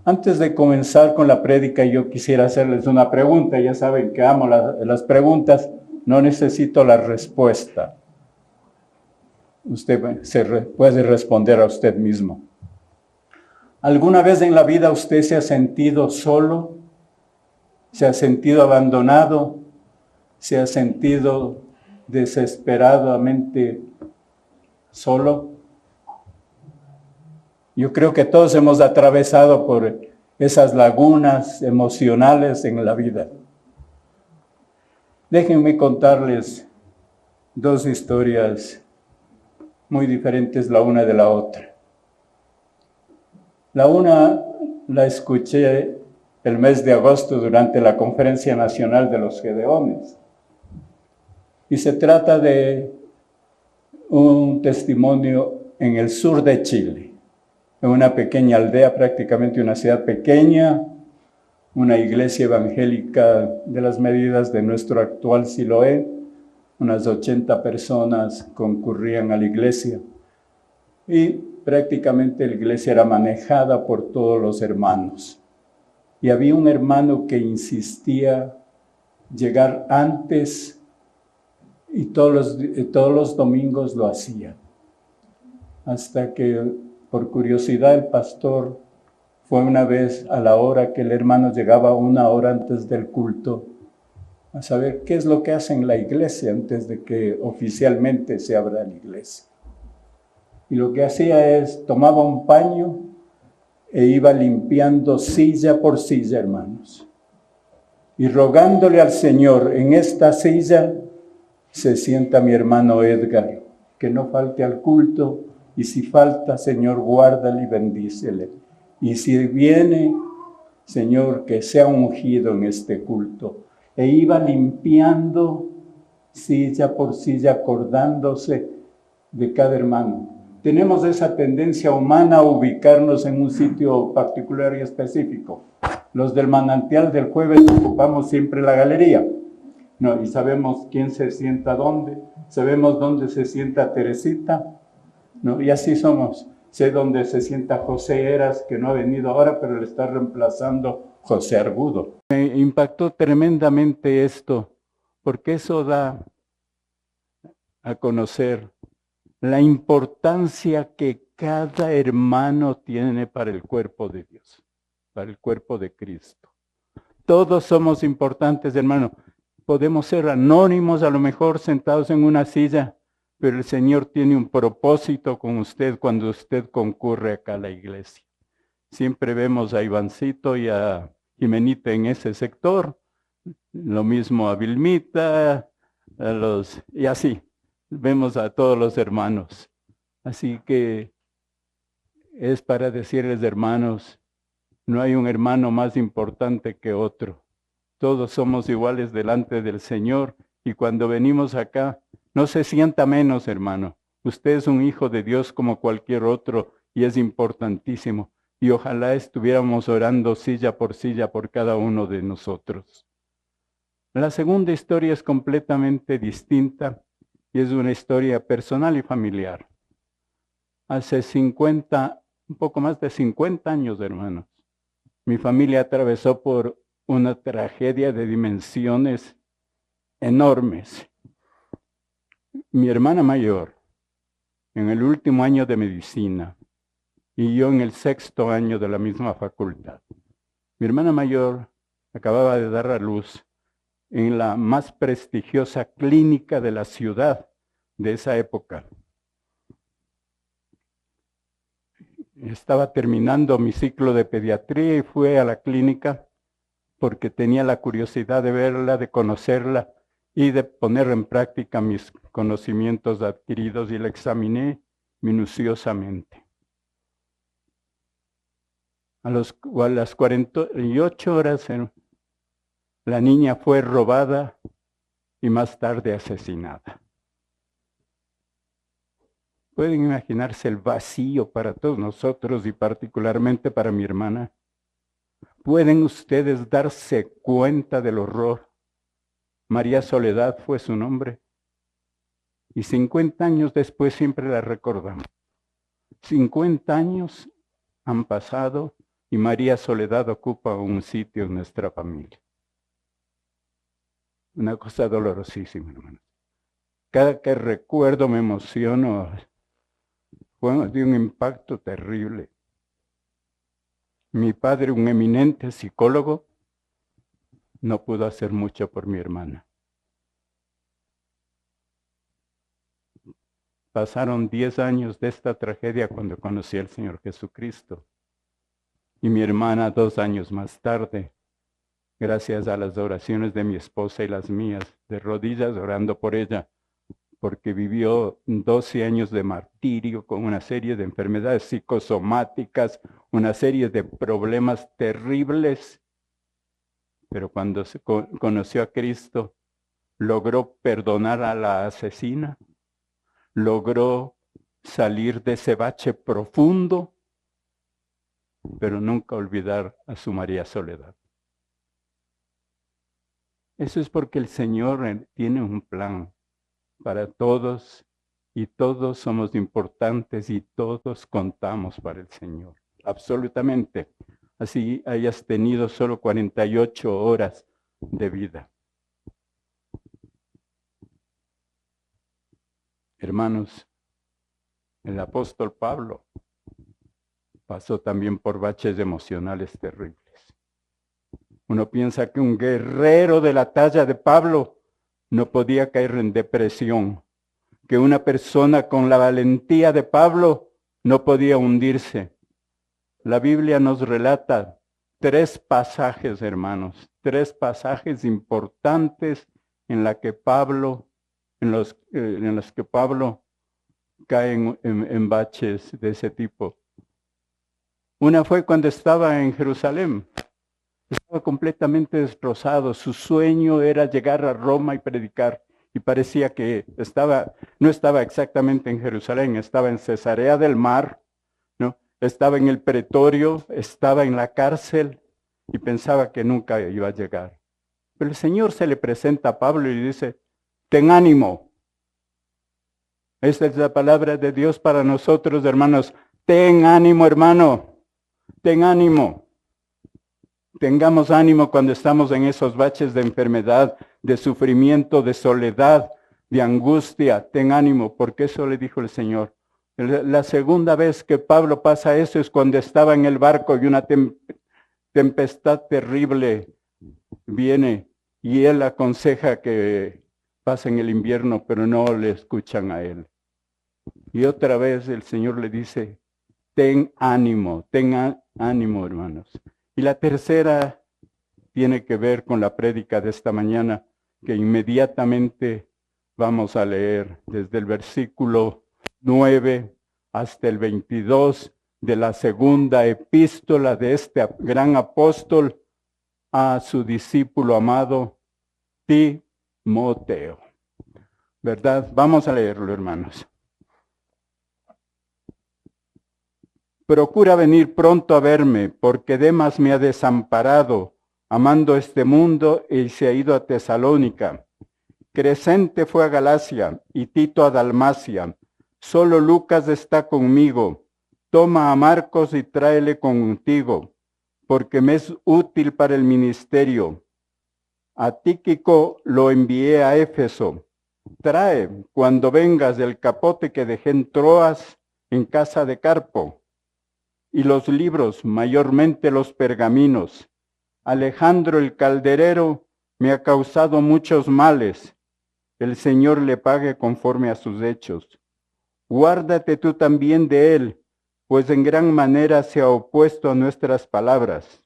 Antes de comenzar con la prédica, yo quisiera hacerles una pregunta. Ya saben que amo las preguntas, no necesito la respuesta. Usted puede responder a usted mismo. ¿Alguna vez en la vida usted se ha sentido solo? ¿Se ha sentido abandonado? ¿Se ha sentido desesperadamente solo? Yo creo que todos hemos atravesado por esas lagunas emocionales en la vida. Déjenme contarles dos historias muy diferentes la una de la otra. La una la escuché el mes de agosto durante la Conferencia Nacional de los Gedeones. Y se trata de un testimonio en el sur de Chile. En una pequeña aldea, prácticamente una ciudad pequeña, una iglesia evangélica de las medidas de nuestro actual Siloé. Unas 80 personas concurrían a la iglesia y prácticamente la iglesia era manejada por todos los hermanos. Y había un hermano que insistía llegar antes y todos los domingos lo hacía. Hasta que por curiosidad el pastor fue una vez a la hora que el hermano llegaba 1 hora antes del culto a saber qué es lo que hace en la iglesia antes de que oficialmente se abra la iglesia. Y lo que hacía es, tomaba un paño e iba limpiando silla por silla, hermanos. Y rogándole al Señor, en esta silla se sienta mi hermano Edgar, que no falte al culto, y si falta, Señor, guárdale y bendícele. Y si viene, Señor, que sea ungido en este culto. E iba limpiando silla por silla, acordándose de cada hermano. Tenemos esa tendencia humana a ubicarnos en un sitio particular y específico. Los del manantial del jueves ocupamos siempre la galería. No, y sabemos quién se sienta dónde, sabemos dónde se sienta Teresita, ¿no? Y así somos. Sé dónde se sienta José Eras, que no ha venido ahora, pero le está reemplazando José Argudo. Me impactó tremendamente esto, porque eso da a conocer la importancia que cada hermano tiene para el cuerpo de Dios, para el cuerpo de Cristo. Todos somos importantes, hermano. Podemos ser anónimos, a lo mejor sentados en una silla, pero el Señor tiene un propósito con usted cuando usted concurre acá a la iglesia. Siempre vemos a Ivancito y a Jimenita en ese sector, lo mismo a Vilmita, y así, vemos a todos los hermanos. Así que es para decirles, hermanos, no hay un hermano más importante que otro. Todos somos iguales delante del Señor y cuando venimos acá, no se sienta menos, hermano. Usted es un hijo de Dios como cualquier otro y es importantísimo. Y ojalá estuviéramos orando silla por cada uno de nosotros. La segunda historia es completamente distinta y es una historia personal y familiar. Hace un poco más de 50 años, hermanos, mi familia atravesó por una tragedia de dimensiones enormes. Mi hermana mayor, en el último año de medicina, y yo en el 6º año de la misma facultad. Mi hermana mayor acababa de dar a luz en la más prestigiosa clínica de la ciudad de esa época. Estaba terminando mi ciclo de pediatría y fui a la clínica porque tenía la curiosidad de verla, de conocerla y de poner en práctica mis conocimientos adquiridos y la examiné minuciosamente. A las 48 horas la niña fue robada y más tarde asesinada. ¿Pueden imaginarse el vacío para todos nosotros y particularmente para mi hermana? ¿Pueden ustedes darse cuenta del horror? María Soledad fue su nombre. Y 50 años después siempre la recordamos. 50 años han pasado y María Soledad ocupa un sitio en nuestra familia. Una cosa dolorosísima, hermanos. Cada que recuerdo me emociono. Fue de un impacto terrible. Mi padre, un eminente psicólogo, no pudo hacer mucho por mi hermana. Pasaron 10 años de esta tragedia cuando conocí al Señor Jesucristo. Y mi hermana 2 años más tarde, gracias a las oraciones de mi esposa y las mías, de rodillas orando por ella, porque vivió 12 años de martirio con una serie de enfermedades psicosomáticas, una serie de problemas terribles. Pero cuando conoció a Cristo, logró perdonar a la asesina, logró salir de ese bache profundo, pero nunca olvidar a su María Soledad. Eso es porque el Señor tiene un plan para todos y todos somos importantes y todos contamos para el Señor. Absolutamente. Así hayas tenido solo 48 horas de vida. Hermanos, el apóstol Pablo pasó también por baches emocionales terribles. Uno piensa que un guerrero de la talla de Pablo no podía caer en depresión, que una persona con la valentía de Pablo no podía hundirse. La Biblia nos relata 3 pasajes, hermanos, 3 pasajes importantes en los que Pablo cae en baches de ese tipo. Una fue cuando estaba en Jerusalén. Estaba completamente destrozado. Su sueño era llegar a Roma y predicar. Y parecía que no estaba exactamente en Jerusalén, estaba en Cesarea del Mar, ¿no? Estaba en el pretorio, estaba en la cárcel y pensaba que nunca iba a llegar. Pero el Señor se le presenta a Pablo y dice, ten ánimo. Esta es la palabra de Dios para nosotros, hermanos. Ten ánimo, hermano. Ten ánimo. Tengamos ánimo cuando estamos en esos baches de enfermedad, de sufrimiento, de soledad, de angustia. Ten ánimo, porque eso le dijo el Señor. La segunda vez que Pablo pasa eso es cuando estaba en el barco y una tempestad terrible viene y él aconseja que pasen el invierno, pero no le escuchan a él. Y otra vez el Señor le dice, ten ánimo, hermanos. Y la tercera tiene que ver con la prédica de esta mañana, que inmediatamente vamos a leer desde el versículo 9 hasta el 22 de la segunda epístola de este gran apóstol a su discípulo amado Timoteo. ¿Verdad? Vamos a leerlo, hermanos. Procura venir pronto a verme, porque Demas me ha desamparado, amando este mundo, y se ha ido a Tesalónica. Crescente fue a Galacia y Tito a Dalmacia. Solo Lucas está conmigo. Toma a Marcos y tráele contigo, porque me es útil para el ministerio. A Tíquico lo envié a Éfeso. Trae, cuando vengas, el capote que dejé en Troas, en casa de Carpo, y los libros, mayormente los pergaminos. Alejandro el calderero me ha causado muchos males. El Señor le pague conforme a sus hechos. Guárdate tú también de él, pues en gran manera se ha opuesto a nuestras palabras.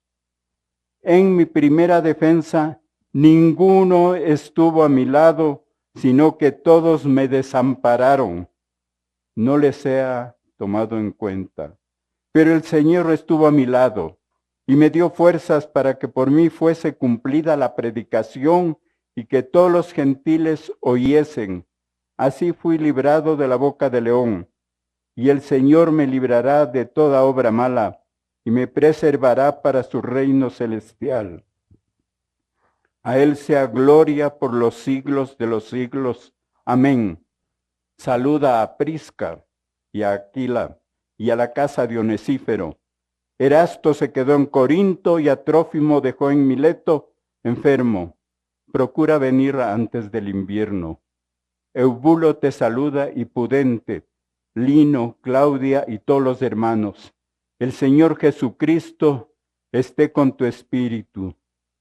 En mi primera defensa, ninguno estuvo a mi lado, sino que todos me desampararon. No les sea tomado en cuenta. Pero el Señor estuvo a mi lado y me dio fuerzas para que por mí fuese cumplida la predicación y que todos los gentiles oyesen. Así fui librado de la boca del león, y el Señor me librará de toda obra mala y me preservará para su reino celestial. A Él sea gloria por los siglos de los siglos. Amén. Saluda a Prisca y a Aquila y a la casa de Onesífero. Erasto se quedó en Corinto y a Trófimo dejó en Mileto enfermo. Procura venir antes del invierno. Eubulo te saluda y Pudente, Lino, Claudia y todos los hermanos. El Señor Jesucristo esté con tu espíritu.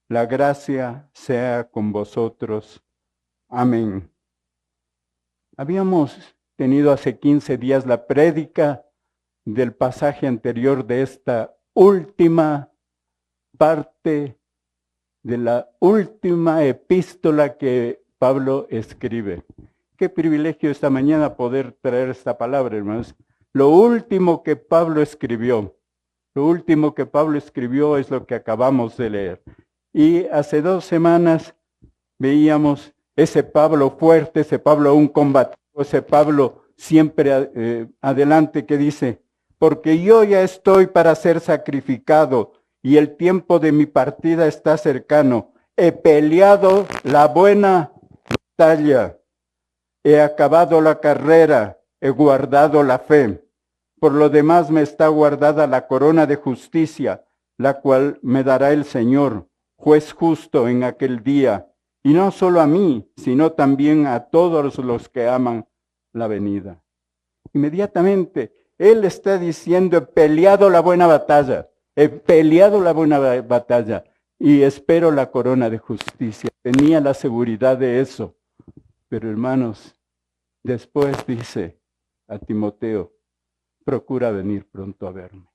La gracia sea con vosotros. Amén. Habíamos tenido hace 15 días la prédica del pasaje anterior de esta última parte de la última epístola que Pablo escribe. Qué privilegio esta mañana poder traer esta palabra, hermanos. Lo último que Pablo escribió es lo que acabamos de leer. Y hace 2 semanas veíamos ese Pablo fuerte, ese Pablo aún combativo, ese Pablo siempre adelante que dice, porque yo ya estoy para ser sacrificado y el tiempo de mi partida está cercano. He peleado la buena batalla, he acabado la carrera, he guardado la fe. Por lo demás me está guardada la corona de justicia, la cual me dará el Señor, juez justo en aquel día, y no solo a mí, sino también a todos los que aman la venida. Inmediatamente, él está diciendo, he peleado la buena batalla, y espero la corona de justicia. Tenía la seguridad de eso. Pero hermanos, después dice a Timoteo, procura venir pronto a verme.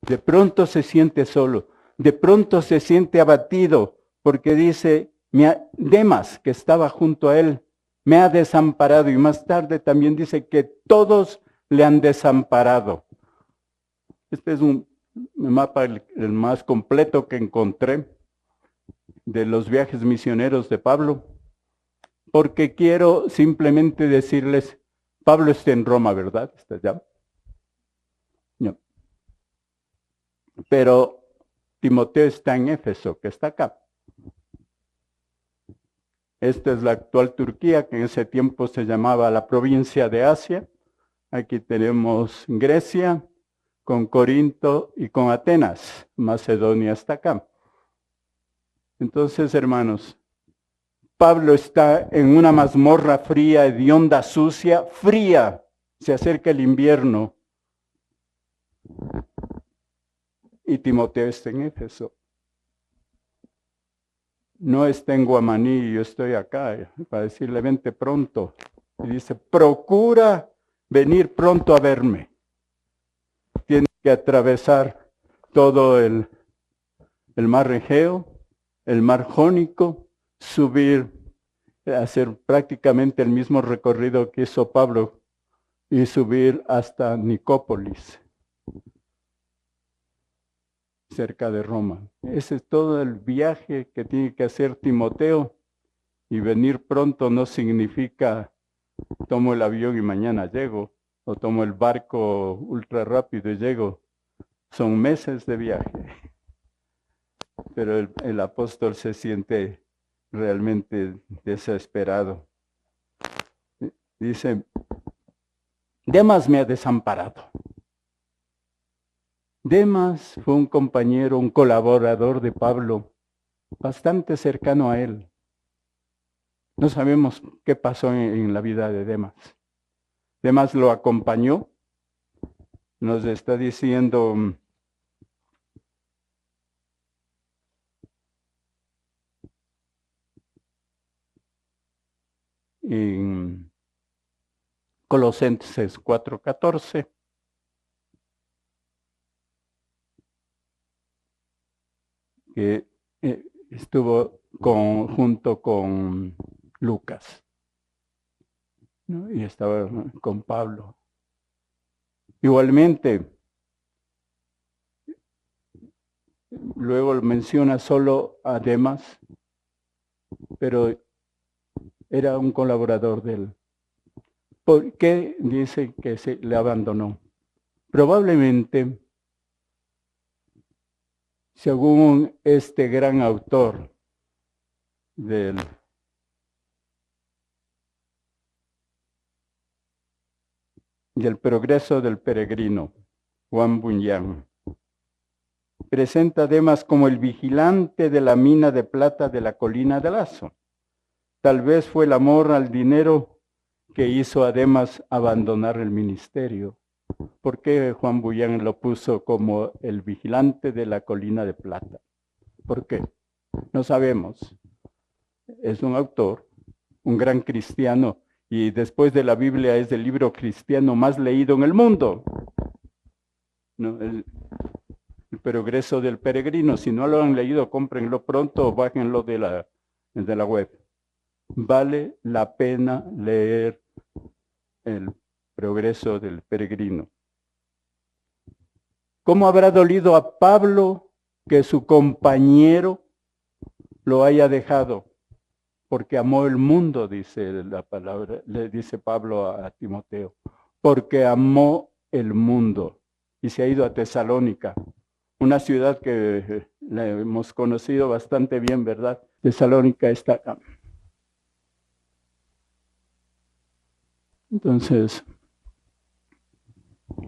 De pronto se siente solo, de pronto se siente abatido, porque dice, Demas, que estaba junto a él, me ha desamparado, y más tarde también dice que todos le han desamparado. Este es un mapa el más completo que encontré de los viajes misioneros de Pablo, porque quiero simplemente decirles, Pablo está en Roma, ¿verdad? ¿Está allá? No. Pero Timoteo está en Éfeso, que está acá. Esta es la actual Turquía, que en ese tiempo se llamaba la provincia de Asia. Aquí tenemos Grecia, con Corinto y con Atenas. Macedonia está acá. Entonces, hermanos, Pablo está en una mazmorra fría, hedionda, sucia, fría. Se acerca el invierno. Y Timoteo está en Éfeso. No está en Guamaní, yo estoy acá para decirle, vente pronto. Y dice, procura venir pronto a verme. Tiene que atravesar todo el mar Egeo, el mar Jónico, subir, hacer prácticamente el mismo recorrido que hizo Pablo y subir hasta Nicópolis, cerca de Roma. Ese es todo el viaje que tiene que hacer Timoteo, y venir pronto no significa tomo el avión y mañana llego, o tomo el barco ultra rápido y llego. Son meses de viaje. Pero el apóstol se siente realmente desesperado. Dice, Demas me ha desamparado. Demas fue un compañero, un colaborador de Pablo, bastante cercano a él. No sabemos qué pasó en la vida de Demas. Demas lo acompañó, nos está diciendo en Colosenses 4:14. Que estuvo junto con Lucas, ¿no? Y estaba con Pablo. Igualmente, luego menciona solo a Demas, pero era un colaborador de él. ¿Por qué dice que se le abandonó? Probablemente, según este gran autor del progreso del peregrino, Juan Bunyan, presenta a Demas como el vigilante de la mina de plata de la colina de Lazo. Tal vez fue el amor al dinero que hizo a Demas abandonar el ministerio. ¿Por qué Juan Bunyan lo puso como el vigilante de la colina de plata? ¿Por qué? No sabemos. Es un autor, un gran cristiano, y después de la Biblia es el libro cristiano más leído en el mundo. ¿No? El progreso del peregrino. Si no lo han leído, cómprenlo pronto o bájenlo de la web. Vale la pena leer el progreso del peregrino. ¿Cómo habrá dolido a Pablo que su compañero lo haya dejado? Porque amó el mundo, dice la palabra, le dice Pablo a Timoteo. Porque amó el mundo y se ha ido a Tesalónica, una ciudad que la hemos conocido bastante bien, ¿verdad? Tesalónica está acá. Entonces,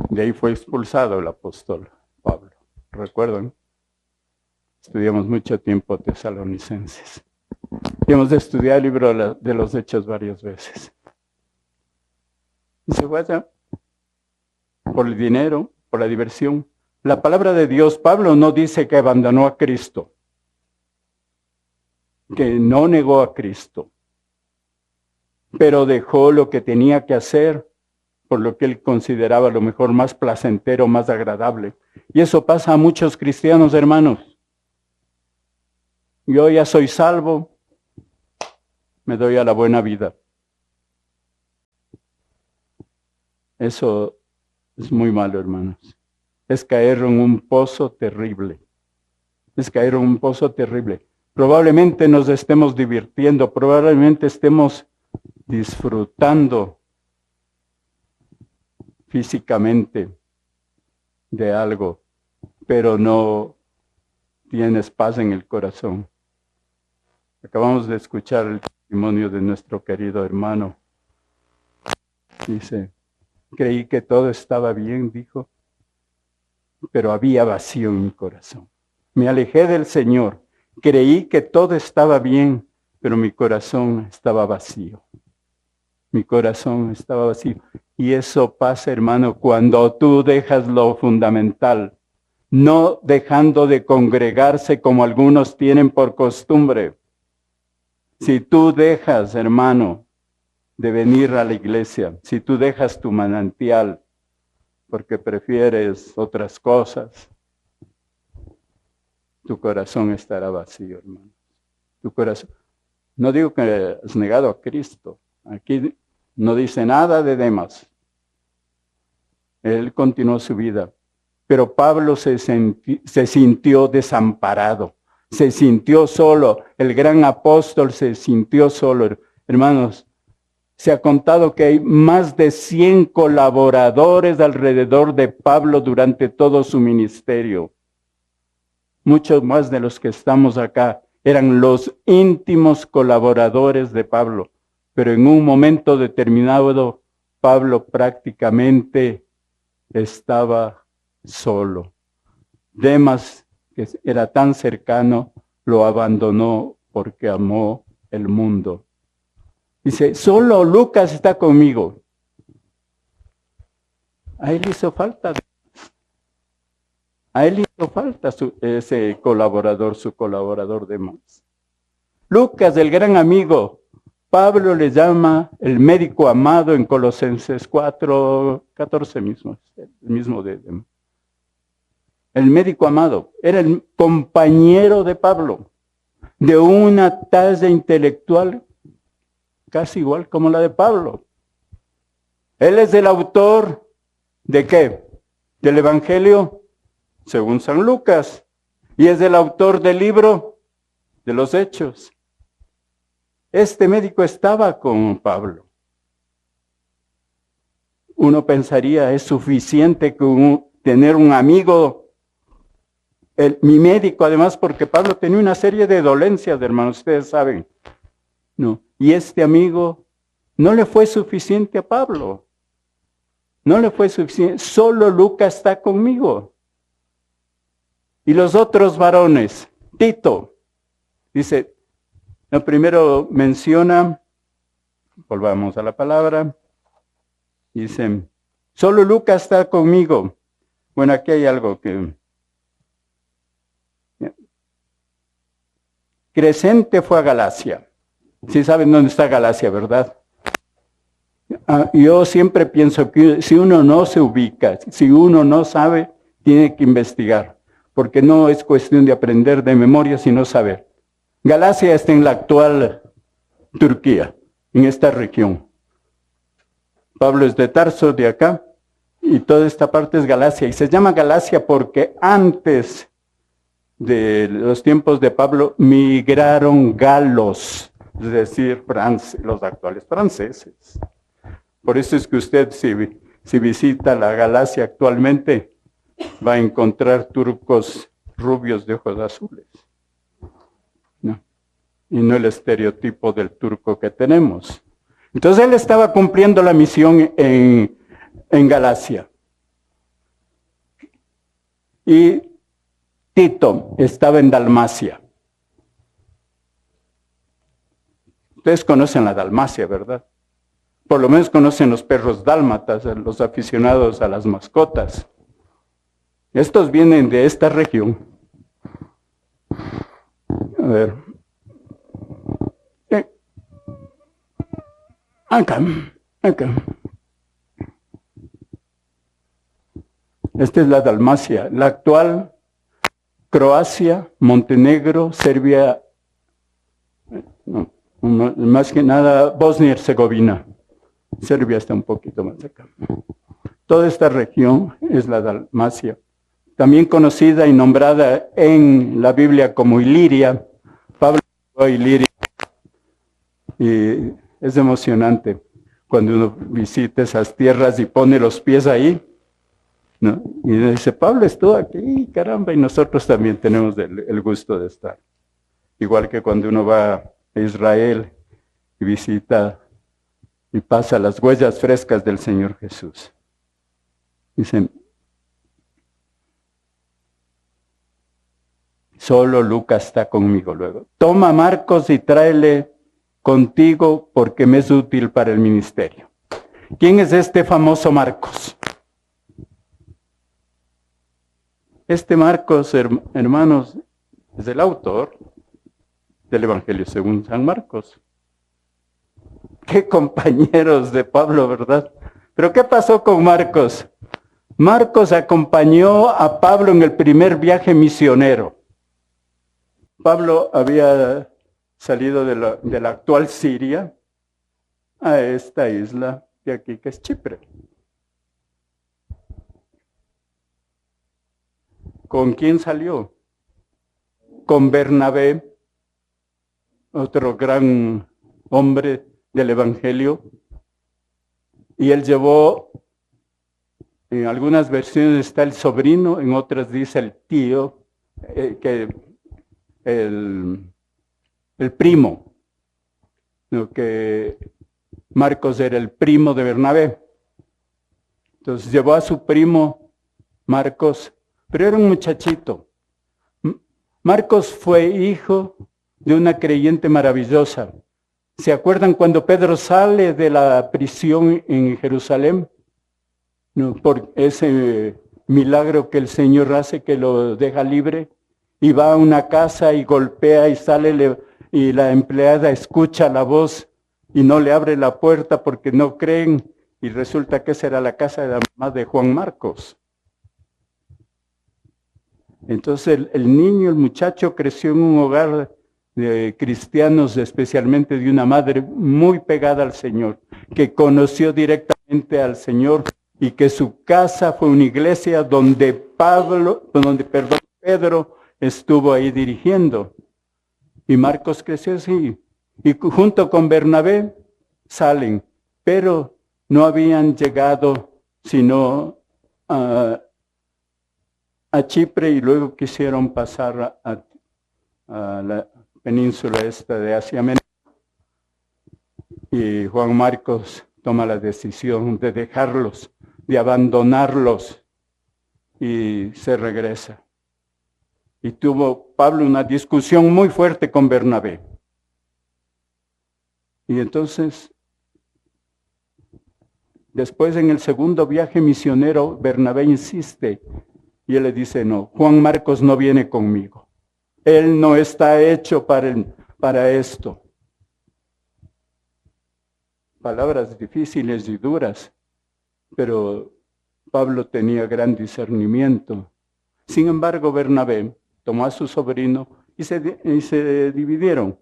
de ahí fue expulsado el apóstol Pablo. ¿Recuerdan? Estudiamos mucho tiempo tesalonicenses. Y hemos de estudiar el libro de los Hechos varias veces. Y se fue allá por el dinero, por la diversión. La palabra de Dios, Pablo no dice que abandonó a Cristo, que no negó a Cristo, pero dejó lo que tenía que hacer por lo que él consideraba lo mejor, más placentero, más agradable. Y eso pasa a muchos cristianos, hermanos. Yo ya soy salvo, me doy a la buena vida. Eso es muy malo, hermanos. Es caer en un pozo terrible. Es caer en un pozo terrible. Probablemente nos estemos divirtiendo, probablemente estemos disfrutando físicamente de algo, pero no tienes paz en el corazón. Acabamos de escuchar el testimonio de nuestro querido hermano. Dice, creí que todo estaba bien, dijo, pero había vacío en mi corazón. Me alejé del Señor, creí que todo estaba bien, pero mi corazón estaba vacío. Mi corazón estaba vacío. Y eso pasa, hermano, cuando tú dejas lo fundamental, no dejando de congregarse como algunos tienen por costumbre. Si tú dejas, hermano, de venir a la iglesia, si tú dejas tu manantial porque prefieres otras cosas, tu corazón estará vacío, hermano. Tu corazón. No digo que has negado a Cristo. Aquí no dice nada de Demas. Él continuó su vida. Pero Pablo se sintió desamparado. Se sintió solo. El gran apóstol se sintió solo. Hermanos, se ha contado que hay más de 100 colaboradores alrededor de Pablo durante todo su ministerio. Muchos más de los que estamos acá eran los íntimos colaboradores de Pablo. Pero en un momento determinado, Pablo prácticamente estaba solo. Demas, que era tan cercano, lo abandonó porque amó el mundo. Dice, solo Lucas está conmigo. A él hizo falta. A él hizo falta ese colaborador, su colaborador Demas. Lucas, el gran amigo. Pablo le llama el médico amado en Colosenses 4:14 mismo, el mismo de Demas. El médico amado era el compañero de Pablo, de una talla intelectual casi igual como la de Pablo. Él es el autor ¿de qué? Del Evangelio según San Lucas. y es el autor del libro de los Hechos. Este médico estaba con Pablo. Uno pensaría, es suficiente con tener un amigo, mi médico, además, porque Pablo tenía una serie de dolencias, hermanos, ustedes saben. No, y este amigo no le fue suficiente a Pablo. No le fue suficiente. Solo Lucas está conmigo. Y los otros varones, Tito, dice, primero menciona, volvamos a la palabra, dice, solo Lucas está conmigo. Bueno, aquí hay algo que... Crescente fue a Galacia. Sí saben dónde está Galacia, ¿verdad? Yo siempre pienso que si uno no se ubica, si uno no sabe, tiene que investigar, porque no es cuestión de aprender de memoria, sino saber. Galacia está en la actual Turquía, en esta región. Pablo es de Tarso, de acá, y toda esta parte es Galacia. Y se llama Galacia porque antes de los tiempos de Pablo migraron galos, es decir, los actuales franceses. Por eso es que usted, si visita la Galacia actualmente, va a encontrar turcos rubios de ojos azules. ¿No? Y no el estereotipo del turco que tenemos. Entonces él estaba cumpliendo la misión en Galacia. Y Tito estaba en Dalmacia. Ustedes conocen la Dalmacia, ¿verdad? Por lo menos conocen los perros dálmatas, los aficionados a las mascotas. Estos vienen de esta región. A ver. Acá. Esta es la Dalmacia, la actual Croacia, Montenegro, Serbia, no, más que nada Bosnia y Herzegovina. Serbia está un poquito más acá. Toda esta región es la Dalmacia, también conocida y nombrada en la Biblia como Iliria. Pablo llegó a Iliria y es emocionante cuando uno visita esas tierras y pone los pies ahí, ¿no? Y dice, Pablo estuvo aquí, caramba, y nosotros también tenemos el gusto de estar. Igual que cuando uno va a Israel y visita y pasa las huellas frescas del Señor Jesús. Dicen, solo Lucas está conmigo luego. Toma a Marcos y tráele contigo porque me es útil para el ministerio. ¿Quién es este famoso Marcos? Este Marcos, hermanos, es el autor del Evangelio según San Marcos. Qué compañeros de Pablo, ¿verdad? Pero ¿qué pasó con Marcos? Marcos acompañó a Pablo en el primer viaje misionero. Pablo había salido de la actual Siria a esta isla de aquí que es Chipre. ¿Con quién salió? Con Bernabé, otro gran hombre del Evangelio, y él llevó, en algunas versiones está el sobrino, en otras dice el tío, el primo, ¿no? Que Marcos era el primo de Bernabé. Entonces llevó a su primo Marcos, pero era un muchachito. Marcos fue hijo de una creyente maravillosa. ¿Se acuerdan cuando Pedro sale de la prisión en Jerusalén? No, por ese milagro que el Señor hace, que lo deja libre, y va a una casa y golpea y sale, y la empleada escucha la voz y no le abre la puerta porque no creen, y resulta que esa era la casa de la mamá de Juan Marcos. Entonces el niño, el muchacho, creció en un hogar de cristianos, especialmente de una madre muy pegada al Señor, que conoció directamente al Señor y que su casa fue una iglesia donde Pedro estuvo ahí dirigiendo. Y Marcos creció así. Y junto con Bernabé salen, pero no habían llegado sino a Chipre y luego quisieron pasar a la península esta de Asia Menor. Y Juan Marcos toma la decisión de dejarlos, de abandonarlos, y se regresa. Y tuvo Pablo una discusión muy fuerte con Bernabé. Y entonces, después en el segundo viaje misionero, Bernabé insiste y él le dice, no, Juan Marcos no viene conmigo. Él no está hecho para esto. Palabras difíciles y duras, pero Pablo tenía gran discernimiento. Sin embargo, Bernabé tomó a su sobrino y se dividieron.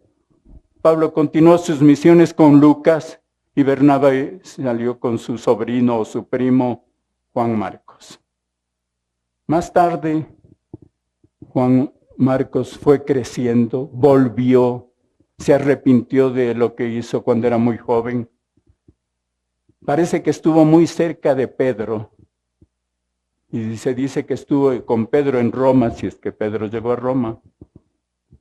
Pablo continuó sus misiones con Lucas y Bernabé salió con su sobrino o su primo Juan Marcos. Más tarde, Juan Marcos fue creciendo, volvió, se arrepintió de lo que hizo cuando era muy joven. Parece que estuvo muy cerca de Pedro. Y se dice que estuvo con Pedro en Roma, si es que Pedro llegó a Roma.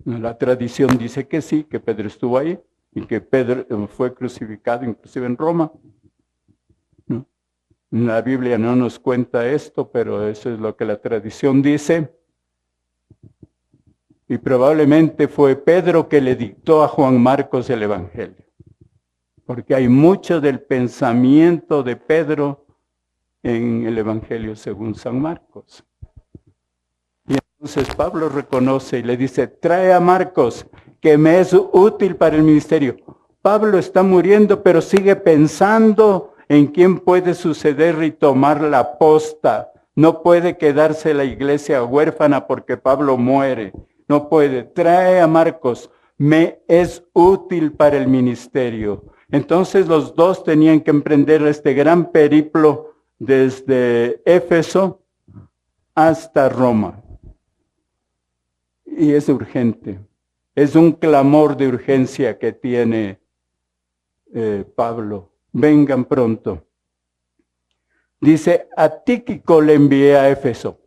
La tradición dice que sí, que Pedro estuvo ahí y que Pedro fue crucificado inclusive en Roma. ¿No? La Biblia no nos cuenta esto, pero eso es lo que la tradición dice. Y probablemente fue Pedro que le dictó a Juan Marcos el Evangelio. Porque hay mucho del pensamiento de Pedro en el Evangelio según San Marcos. Y entonces Pablo reconoce y le dice, trae a Marcos, que me es útil para el ministerio. Pablo está muriendo, pero sigue pensando en quién puede suceder y tomar la posta. No puede quedarse la iglesia huérfana porque Pablo muere. No puede. Trae a Marcos, me es útil para el ministerio. Entonces los dos tenían que emprender este gran periplo desde Éfeso hasta Roma. Y es urgente. Es un clamor de urgencia que tiene Pablo. Vengan pronto. Dice, a Tíquico le envié a Éfeso.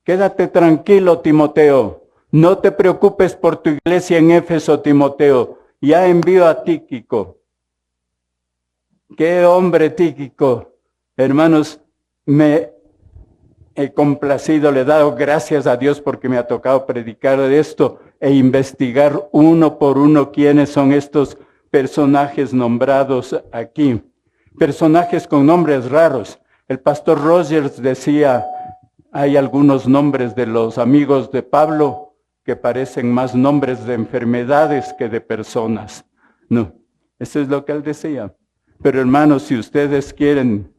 Quédate tranquilo, Timoteo. No te preocupes por tu iglesia en Éfeso, Timoteo. Ya envío a Tíquico. ¡Qué hombre Tíquico! Hermanos, me he complacido, le he dado gracias a Dios porque me ha tocado predicar de esto e investigar uno por uno quiénes son estos personajes nombrados aquí. Personajes con nombres raros. El pastor Rogers decía, hay algunos nombres de los amigos de Pablo que parecen más nombres de enfermedades que de personas. No, eso es lo que él decía. Pero hermanos, si ustedes quieren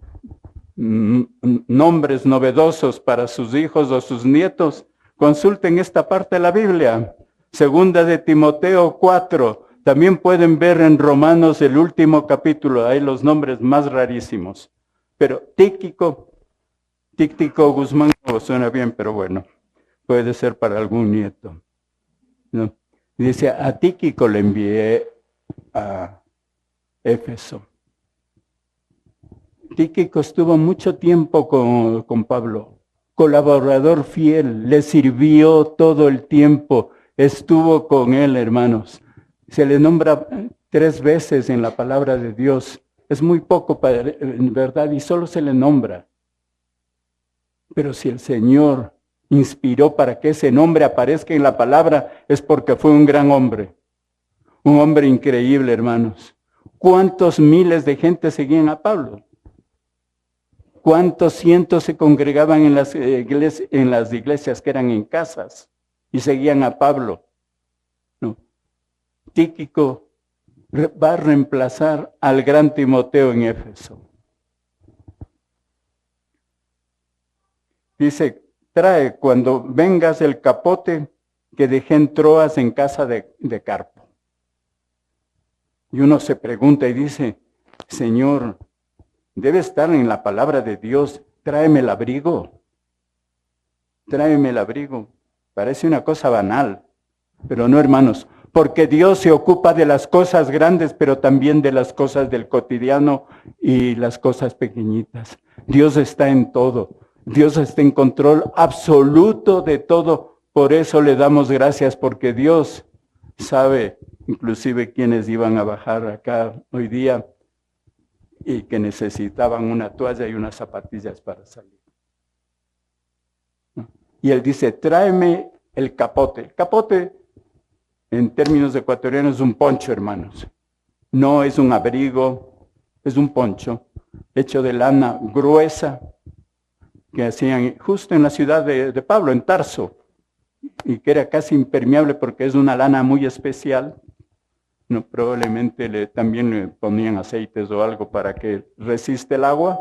nombres novedosos para sus hijos o sus nietos, consulten esta parte de la Biblia. Segunda de Timoteo 4. También pueden ver en Romanos el último capítulo, hay los nombres más rarísimos. Pero Tíquico Guzmán no suena bien, pero bueno, puede ser para algún nieto. ¿No? Dice, a Tíquico le envié a Éfeso. Tíquico estuvo mucho tiempo con Pablo, colaborador fiel, le sirvió todo el tiempo, estuvo con él, hermanos. Se le nombra 3 veces en la palabra de Dios. Es muy poco, en verdad, y solo se le nombra. Pero si el Señor inspiró para que ese nombre aparezca en la palabra, es porque fue un gran hombre. Un hombre increíble, hermanos. ¿Cuántos miles de gente seguían a Pablo? ¿Cuántos cientos se congregaban en las iglesias que eran en casas y seguían a Pablo? No. Tíquico va a reemplazar al gran Timoteo en Éfeso. Dice, trae cuando vengas el capote que dejé en Troas en casa de Carpo. Y uno se pregunta y dice, Señor, debe estar en la palabra de Dios, tráeme el abrigo. Tráeme el abrigo. Parece una cosa banal, pero no, hermanos, porque Dios se ocupa de las cosas grandes, pero también de las cosas del cotidiano y las cosas pequeñitas. Dios está en todo. Dios está en control absoluto de todo. Por eso le damos gracias, porque Dios sabe inclusive quienes iban a bajar acá hoy día y que necesitaban una toalla y unas zapatillas para salir. Y él dice, tráeme el capote. El capote, en términos ecuatorianos, es un poncho, hermanos. No es un abrigo, es un poncho hecho de lana gruesa que hacían justo en la ciudad de Pablo, en Tarso, y que era casi impermeable porque es una lana muy especial. No, probablemente también le ponían aceites o algo para que resiste el agua,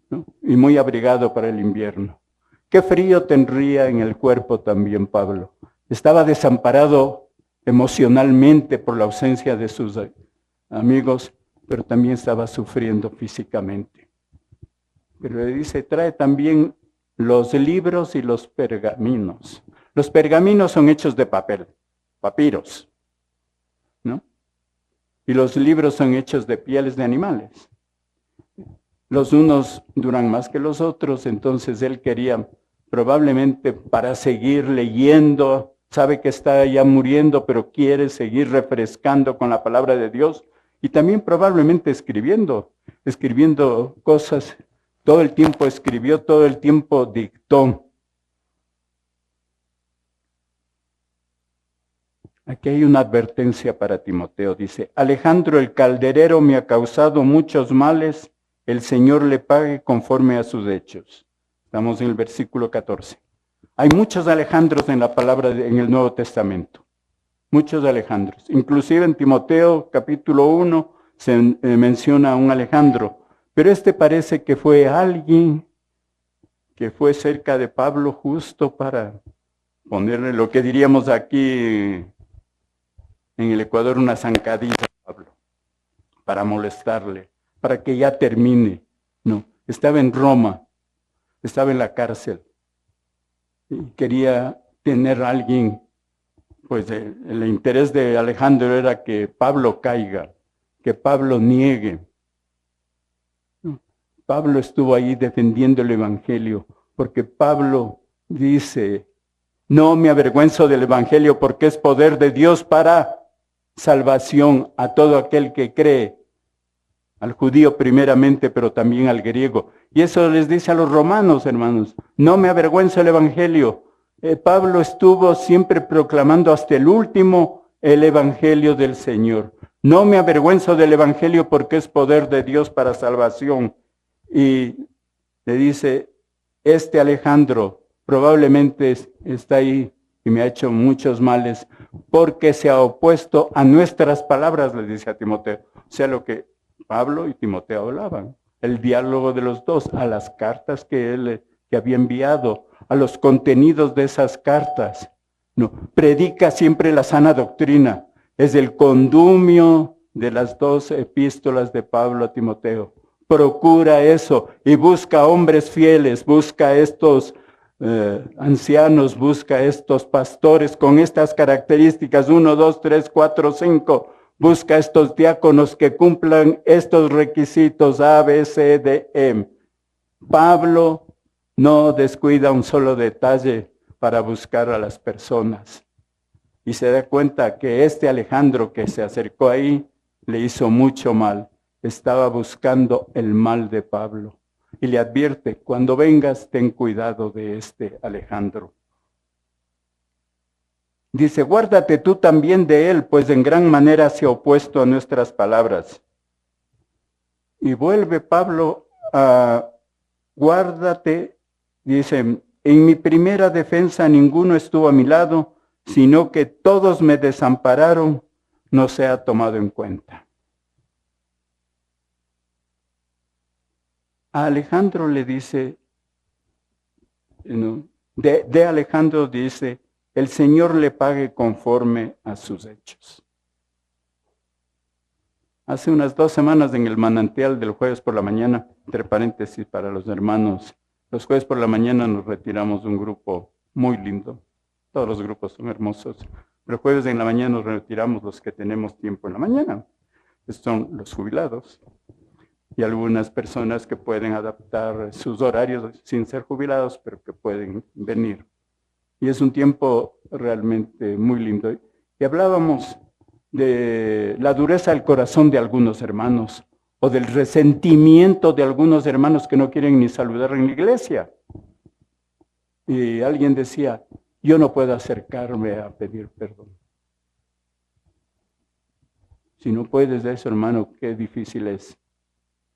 ¿no? Y muy abrigado para el invierno. Qué frío tendría en el cuerpo también Pablo. Estaba desamparado emocionalmente por la ausencia de sus amigos, pero también estaba sufriendo físicamente. Pero le dice, trae también los libros y los pergaminos. Los pergaminos son hechos de papel, papiros, ¿no? Y los libros son hechos de pieles de animales. Los unos duran más que los otros, entonces él quería probablemente para seguir leyendo, sabe que está ya muriendo, pero quiere seguir refrescando con la palabra de Dios y también probablemente escribiendo cosas. Todo el tiempo escribió, todo el tiempo dictó. Aquí hay una advertencia para Timoteo. Dice, Alejandro el calderero me ha causado muchos males, el Señor le pague conforme a sus hechos. Estamos en el versículo 14. Hay muchos Alejandros en la palabra, en el Nuevo Testamento. Muchos Alejandros. Inclusive en Timoteo capítulo 1 se menciona a un Alejandro. Pero este parece que fue alguien que fue cerca de Pablo justo para ponerle lo que diríamos aquí en el Ecuador una zancadilla a Pablo, para molestarle, para que ya termine. No, estaba en Roma, estaba en la cárcel y quería tener a alguien, pues el interés de Alejandro era que Pablo caiga, que Pablo niegue. Pablo estuvo ahí defendiendo el Evangelio, porque Pablo dice, no me avergüenzo del Evangelio porque es poder de Dios para salvación a todo aquel que cree, al judío primeramente, pero también al griego. Y eso les dice a los romanos, hermanos, no me avergüenzo del Evangelio. Pablo estuvo siempre proclamando hasta el último el Evangelio del Señor. No me avergüenzo del Evangelio porque es poder de Dios para salvación. Y le dice, este Alejandro probablemente está ahí y me ha hecho muchos males porque se ha opuesto a nuestras palabras, le dice a Timoteo. O sea, lo que Pablo y Timoteo hablaban, el diálogo de los dos, a las cartas que él que había enviado, a los contenidos de esas cartas. No, predica siempre la sana doctrina. Es el condumio de las dos epístolas de Pablo a Timoteo. Procura eso y busca hombres fieles, busca estos ancianos, busca estos pastores con estas características, 1, 2, 3, 4, 5. Busca estos diáconos que cumplan estos requisitos A, B, C, D, E. Pablo no descuida un solo detalle para buscar a las personas. Y se da cuenta que este Alejandro que se acercó ahí le hizo mucho mal. Estaba buscando el mal de Pablo. Y le advierte, cuando vengas, ten cuidado de este Alejandro. Dice, guárdate tú también de él, pues en gran manera se ha opuesto a nuestras palabras. Y vuelve Pablo a, guárdate, dice, en mi primera defensa ninguno estuvo a mi lado, sino que todos me desampararon, no se ha tomado en cuenta. A Alejandro le dice, de Alejandro dice, el Señor le pague conforme a sus hechos. Hace unas 2 semanas en el manantial del jueves por la mañana, entre paréntesis para los hermanos, los jueves por la mañana nos retiramos de un grupo muy lindo. Todos los grupos son hermosos. Pero jueves en la mañana nos retiramos los que tenemos tiempo en la mañana. Estos son los jubilados. Y algunas personas que pueden adaptar sus horarios sin ser jubilados, pero que pueden venir. Y es un tiempo realmente muy lindo. Y hablábamos de la dureza del corazón de algunos hermanos, o del resentimiento de algunos hermanos que no quieren ni saludar en la iglesia. Y alguien decía, yo no puedo acercarme a pedir perdón. Si no puedes de eso, hermano, qué difícil es.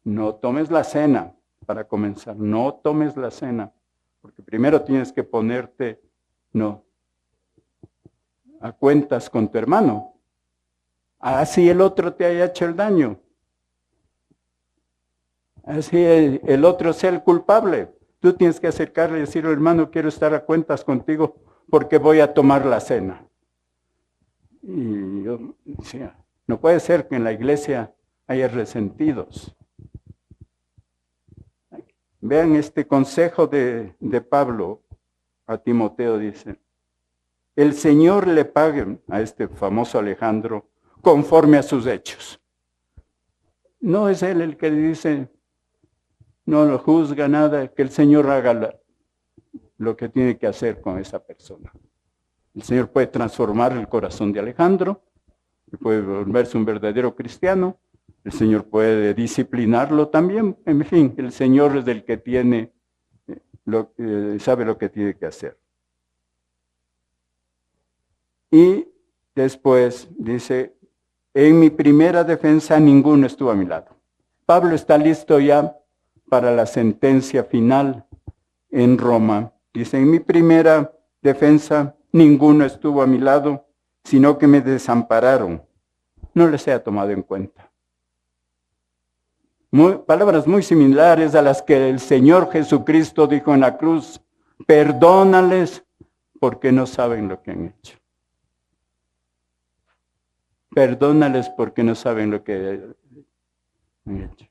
No tomes la cena para comenzar, no tomes la cena, porque primero tienes que ponerte, a cuentas con tu hermano. Así el otro te haya hecho el daño. Así el otro sea el culpable. Tú tienes que acercarle y decirle, hermano, quiero estar a cuentas contigo porque voy a tomar la cena. Y yo decía, no puede ser que en la iglesia haya resentidos. Vean este consejo de Pablo a Timoteo, dice, el Señor le pague a este famoso Alejandro conforme a sus hechos. No es él el que dice, no lo juzga nada, que el Señor haga lo que tiene que hacer con esa persona. El Señor puede transformar el corazón de Alejandro, puede volverse un verdadero cristiano, el Señor puede disciplinarlo también, en fin, el Señor es el que tiene, sabe lo que tiene que hacer. Y después dice, en mi primera defensa ninguno estuvo a mi lado. Pablo está listo ya para la sentencia final en Roma. Dice, en mi primera defensa ninguno estuvo a mi lado, sino que me desampararon. No les he tomado en cuenta. Palabras muy similares a las que el Señor Jesucristo dijo en la cruz, perdónales porque no saben lo que han hecho. Perdónales porque no saben lo que han hecho.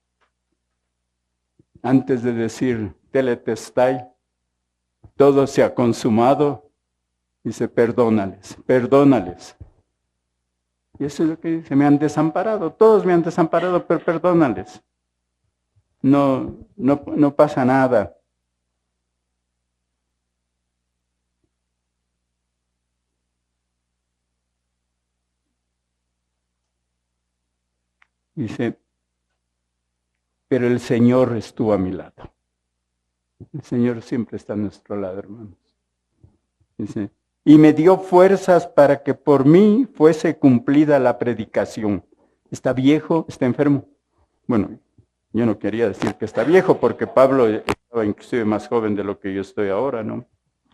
Antes de decir teletestai, todo se ha consumado, dice perdónales, perdónales. Y eso es lo que dice, me han desamparado, todos me han desamparado, pero perdónales. No pasa nada. Dice, pero el Señor estuvo a mi lado. El Señor siempre está a nuestro lado, hermanos. Dice, y me dio fuerzas para que por mí fuese cumplida la predicación. Está viejo, está enfermo. Bueno, yo no quería decir que está viejo, porque Pablo estaba inclusive más joven de lo que yo estoy ahora, ¿no?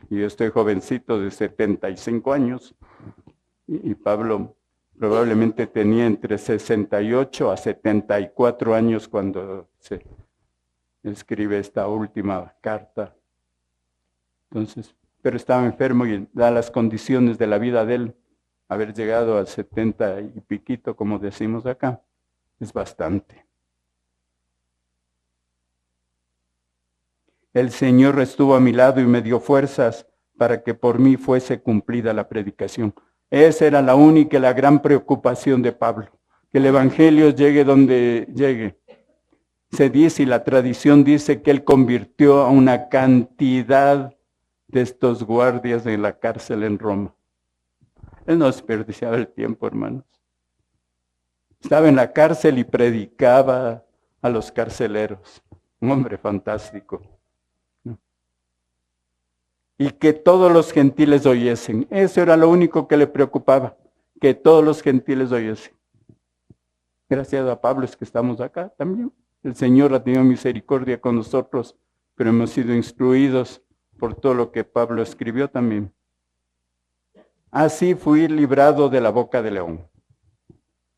Y yo estoy jovencito de 75 años. Y Pablo probablemente tenía entre 68 a 74 años cuando se escribe esta última carta. Entonces, pero estaba enfermo y da las condiciones de la vida de él, haber llegado a 70 y piquito, como decimos acá, es bastante. El Señor estuvo a mi lado y me dio fuerzas para que por mí fuese cumplida la predicación. Esa era la única y la gran preocupación de Pablo, que el Evangelio llegue donde llegue. Se dice, y la tradición dice, que él convirtió a una cantidad de estos guardias en la cárcel en Roma. Él no desperdiciaba el tiempo, hermanos. Estaba en la cárcel y predicaba a los carceleros. Un hombre fantástico. Y que todos los gentiles oyesen. Eso era lo único que le preocupaba, que todos los gentiles oyesen. Gracias a Pablo es que estamos acá también. El Señor ha tenido misericordia con nosotros, pero hemos sido instruidos por todo lo que Pablo escribió también. Así fui librado de la boca del león.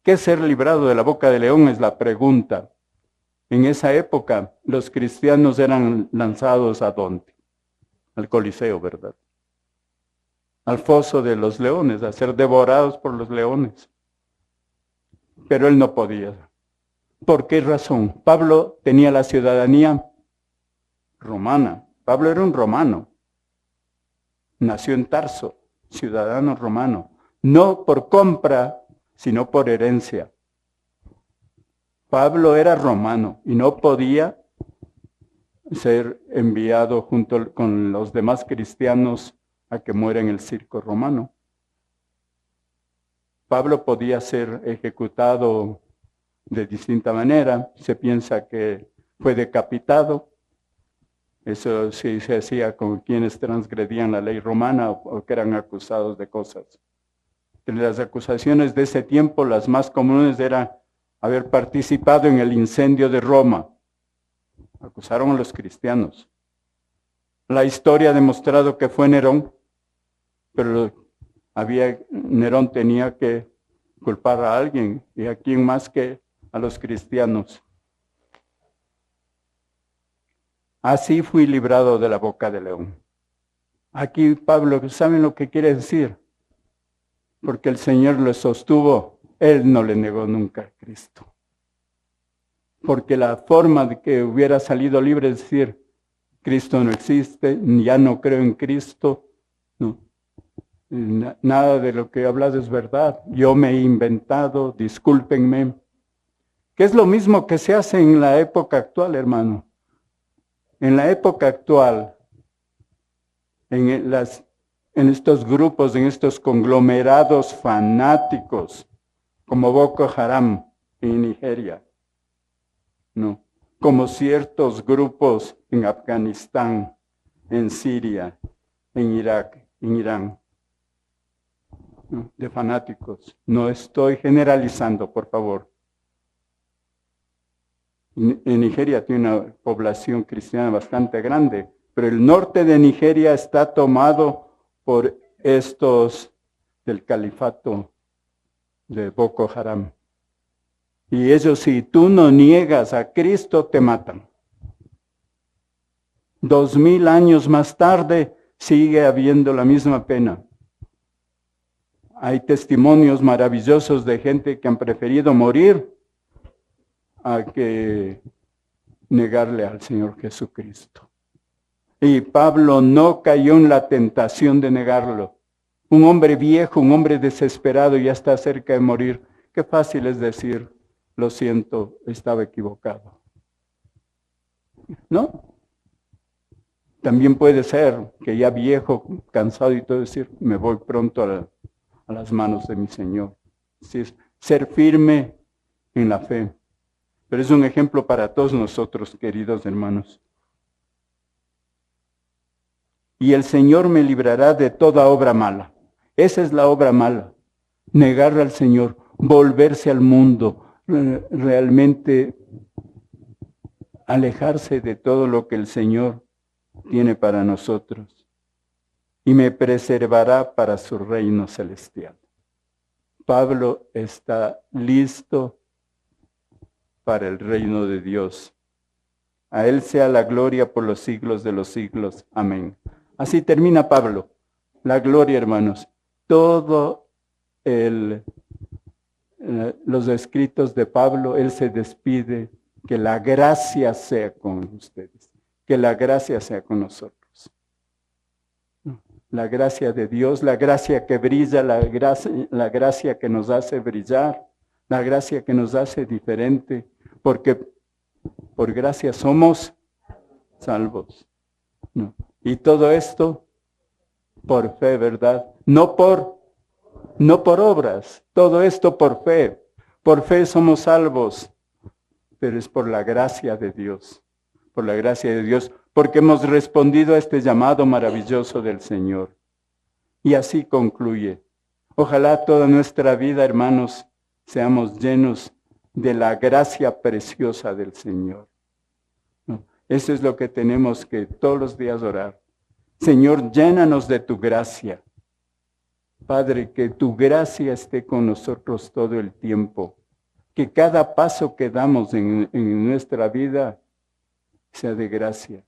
¿Qué es ser librado de la boca del león? Es la pregunta. En esa época, los cristianos eran lanzados ¿a dónde? Al Coliseo, ¿verdad? Al foso de los leones, a ser devorados por los leones. Pero él no podía. ¿Por qué razón? Pablo tenía la ciudadanía romana. Pablo era un romano. Nació en Tarso. ciudadano romano, no por compra, sino por herencia. Pablo era romano y no podía ser enviado junto con los demás cristianos a que muera en el circo romano. Pablo podía ser ejecutado de distinta manera. Se piensa que fue decapitado. Eso sí se hacía con quienes transgredían la ley romana o que eran acusados de cosas. Entre las acusaciones de ese tiempo, las más comunes eran haber participado en el incendio de Roma. Acusaron a los cristianos. La historia ha demostrado que fue Nerón, pero Nerón tenía que culpar a alguien, y a quién más que a los cristianos. Así fui librado de la boca del león. Aquí Pablo, ¿saben lo que quiere decir? Porque el Señor lo sostuvo, Él no le negó nunca a Cristo. Porque la forma de que hubiera salido libre es decir, Cristo no existe, ya no creo en Cristo, no. Nada de lo que he hablado es verdad, yo me he inventado, discúlpenme. Que es lo mismo que se hace en la época actual, hermano. En la época actual, en estos grupos, en estos conglomerados fanáticos, como Boko Haram en Nigeria, no, como ciertos grupos en Afganistán, en Siria, en Irak, en Irán, ¿no? De fanáticos. No estoy generalizando, por favor. En Nigeria tiene una población cristiana bastante grande, pero el norte de Nigeria está tomado por estos del califato de Boko Haram. Y ellos, si tú no niegas a Cristo, te matan. 2000 años más tarde, sigue habiendo la misma pena. Hay testimonios maravillosos de gente que han preferido morir a que negarle al Señor Jesucristo. Y Pablo no cayó en la tentación de negarlo. Un hombre viejo, un hombre desesperado, ya está cerca de morir. Qué fácil es decir, lo siento, estaba equivocado. ¿No? También puede ser que ya viejo, cansado y todo, decir, me voy pronto a las manos de mi Señor. Es decir, ser firme en la fe. Pero es un ejemplo para todos nosotros, queridos hermanos. Y el Señor me librará de toda obra mala. Esa es la obra mala. Negar al Señor, volverse al mundo, realmente alejarse de todo lo que el Señor tiene para nosotros. Y me preservará para su reino celestial. Pablo está listo para el reino de Dios. A Él sea la gloria por los siglos de los siglos. Amén. Así termina Pablo. La gloria, hermanos. Todos los escritos de Pablo, él se despide. Que la gracia sea con ustedes. Que la gracia sea con nosotros. La gracia de Dios, la gracia que brilla, la gracia que nos hace brillar, la gracia que nos hace diferente, porque por gracia somos salvos. No. Y todo esto por fe, ¿verdad? No por obras, todo esto por fe. Por fe somos salvos, pero es por la gracia de Dios, por la gracia de Dios, porque hemos respondido a este llamado maravilloso del Señor. Y así concluye. Ojalá toda nuestra vida, hermanos, seamos llenos de la gracia preciosa del Señor. Eso es lo que tenemos que todos los días orar. Señor, llénanos de tu gracia. Padre, que tu gracia esté con nosotros todo el tiempo. Que cada paso que damos en nuestra vida sea de gracia.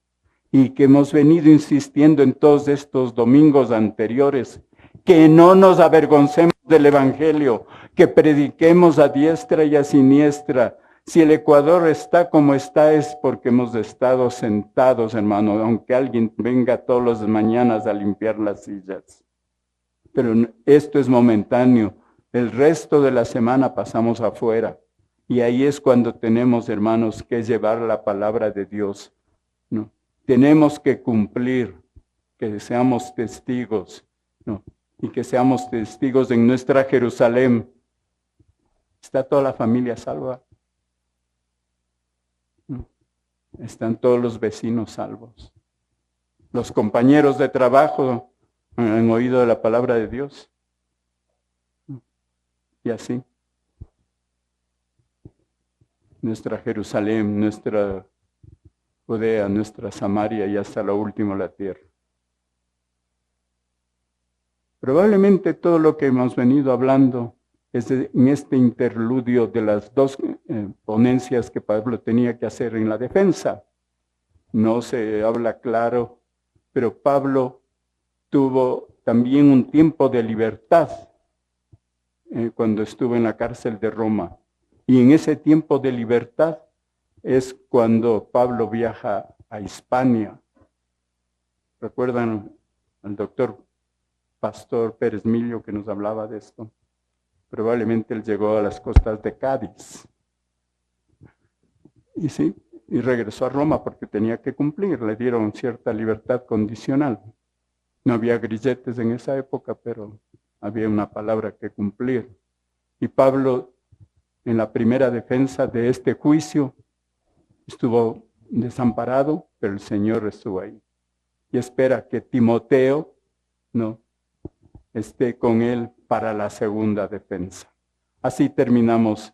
Y que hemos venido insistiendo en todos estos domingos anteriores, que no nos avergoncemos del Evangelio, que prediquemos a diestra y a siniestra. Si el Ecuador está como está es porque hemos estado sentados, hermano, aunque alguien venga todas las mañanas a limpiar las sillas. pero esto es momentáneo. El resto de la semana pasamos afuera. Y ahí es cuando tenemos, hermanos, que llevar la palabra de Dios, ¿no? Tenemos que cumplir, que seamos testigos, ¿no? Y que seamos testigos en nuestra Jerusalén. ¿Está toda la familia salva? ¿No? ¿Están todos los vecinos salvos? ¿Los compañeros de trabajo han oído de la palabra de Dios? ¿No? Y así. Nuestra Jerusalén, nuestra Judea, nuestra Samaria y hasta lo último la tierra. Probablemente todo lo que hemos venido hablando es en este interludio de las dos ponencias que Pablo tenía que hacer en la defensa. No se habla claro, pero Pablo tuvo también un tiempo de libertad cuando estuvo en la cárcel de Roma. Y en ese tiempo de libertad es cuando Pablo viaja a Hispania. ¿Recuerdan al doctor Pastor Pérez Millo que nos hablaba de esto? Probablemente él llegó a las costas de Cádiz. Y sí, y regresó a Roma porque tenía que cumplir. Le dieron cierta libertad condicional. No había grilletes en esa época, pero había una palabra que cumplir. Y Pablo, en la primera defensa de este juicio, estuvo desamparado, pero el Señor estuvo ahí. Y espera que Timoteo no esté con él para la segunda defensa. Así terminamos